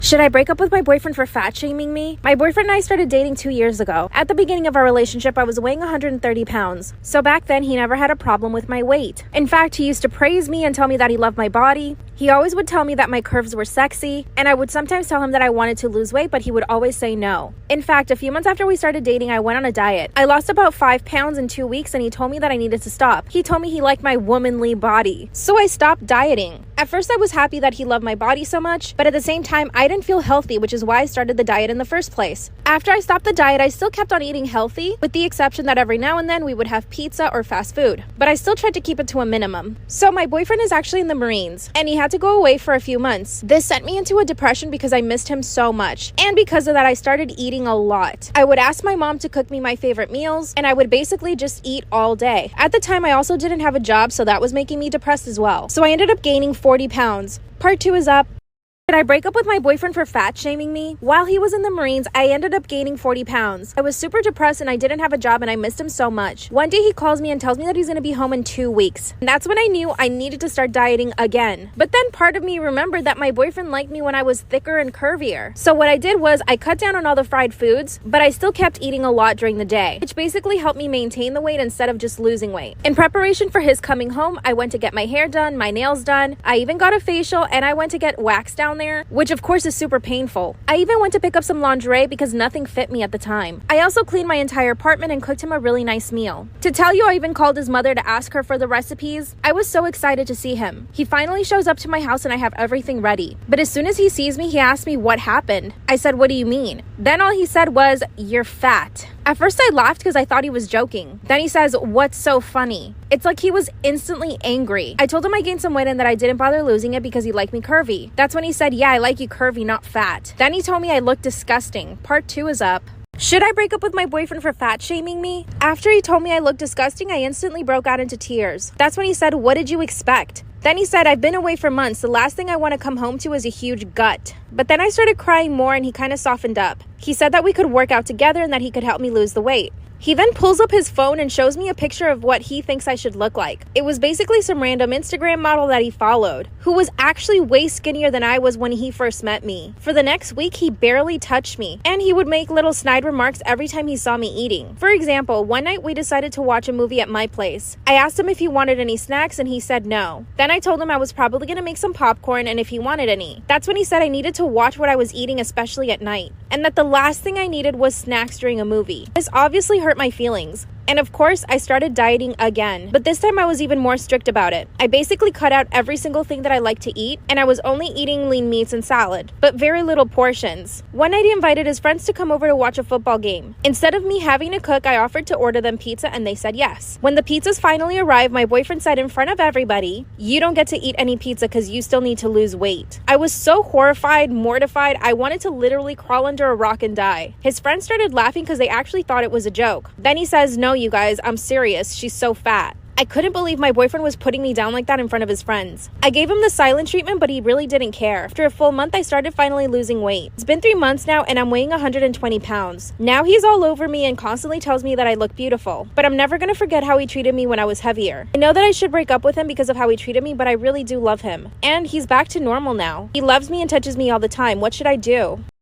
Should I break up with my boyfriend for fat shaming me? My boyfriend and I started dating 2 years ago. At the beginning of our relationship, I was weighing 130 pounds. So back then, he never had a problem with my weight. In fact, he used to praise me and tell me that he loved my body. He always would tell me that my curves were sexy, and I would sometimes tell him that I wanted to lose weight, but he would always say no. In fact, a few months after we started dating, I went on a diet. I lost about 5 pounds in 2 weeks, and he told me that I needed to stop. He told me he liked my womanly body. So I stopped dieting. At first, I was happy that he loved my body so much, but at the same time, I didn't feel healthy, which is why I started the diet in the first place. After I stopped the diet, I still kept on eating healthy, with the exception that every now and then we would have pizza or fast food. But I still tried to keep it to a minimum. So my boyfriend is actually in the Marines, and he had to go away for a few months. This sent me into a depression because I missed him so much. And because of that, I started eating a lot. I would ask my mom to cook me my favorite meals, and I would basically just eat all day. At the time, I also didn't have a job, so that was making me depressed as well. So I ended up gaining 40 pounds. Part 2 is up. Did I break up with my boyfriend for fat shaming me? While he was in the Marines, I ended up gaining 40 pounds. I was super depressed and I didn't have a job and I missed him so much. One day he calls me and tells me that he's gonna be home in 2 weeks. And that's when I knew I needed to start dieting again. But then part of me remembered that my boyfriend liked me when I was thicker and curvier. So what I did was I cut down on all the fried foods, but I still kept eating a lot during the day, which basically helped me maintain the weight instead of just losing weight. In preparation for his coming home, I went to get my hair done, my nails done. I even got a facial and I went to get wax down there, which of course is super painful. I even went to pick up some lingerie because nothing fit me at the time. I also cleaned my entire apartment and cooked him a really nice meal. To tell you, I even called his mother to ask her for the recipes. I was so excited to see him. He finally shows up to my house and I have everything ready. But as soon as he sees me, he asks me what happened. I said, "What do you mean?" Then all he said was, "You're fat." At first I laughed because I thought he was joking. Then he says, "What's so funny?" It's like he was instantly angry. I told him I gained some weight and that I didn't bother losing it because he liked me curvy. That's when he said, "Yeah, I like you curvy, not fat." Then he told me I looked disgusting. Part 2 is up. Should I break up with my boyfriend for fat shaming me? After he told me I looked disgusting, I instantly broke out into tears. That's when he said, "What did you expect?" Then he said, "I've been away for months. The last thing I want to come home to is a huge gut." But then I started crying more and he kind of softened up. He said that we could work out together and that he could help me lose the weight. He then pulls up his phone and shows me a picture of what he thinks I should look like. It was basically some random Instagram model that he followed, who was actually way skinnier than I was when he first met me. For the next week, he barely touched me, and he would make little snide remarks every time he saw me eating. For example, one night we decided to watch a movie at my place. I asked him if he wanted any snacks, and he said no. Then I told him I was probably gonna make some popcorn and if he wanted any. That's when he said I needed to watch what I was eating, especially at night, and that the last thing I needed was snacks during a movie. This obviously hurt my feelings. And of course, I started dieting again. But this time I was even more strict about it. I basically cut out every single thing that I like to eat, and I was only eating lean meats and salad, but very little portions. One night he invited his friends to come over to watch a football game. Instead of me having to cook, I offered to order them pizza and they said yes. When the pizzas finally arrived, my boyfriend said in front of everybody, "You don't get to eat any pizza because you still need to lose weight." I was so horrified, mortified, I wanted to literally crawl under a rock and die. His friends started laughing because they actually thought it was a joke. Then he says, "No, you guys, I'm serious. She's so fat." I couldn't believe my boyfriend was putting me down like that in front of his friends. I gave him the silent treatment, but he really didn't care. After a full month, I started finally losing weight. It's been 3 months now, and I'm weighing 120 pounds. Now he's all over me and constantly tells me that I look beautiful. But I'm never gonna forget how he treated me when I was heavier. I know that I should break up with him because of how he treated me, but I really do love him. And he's back to normal now. He loves me and touches me all the time. What should I do?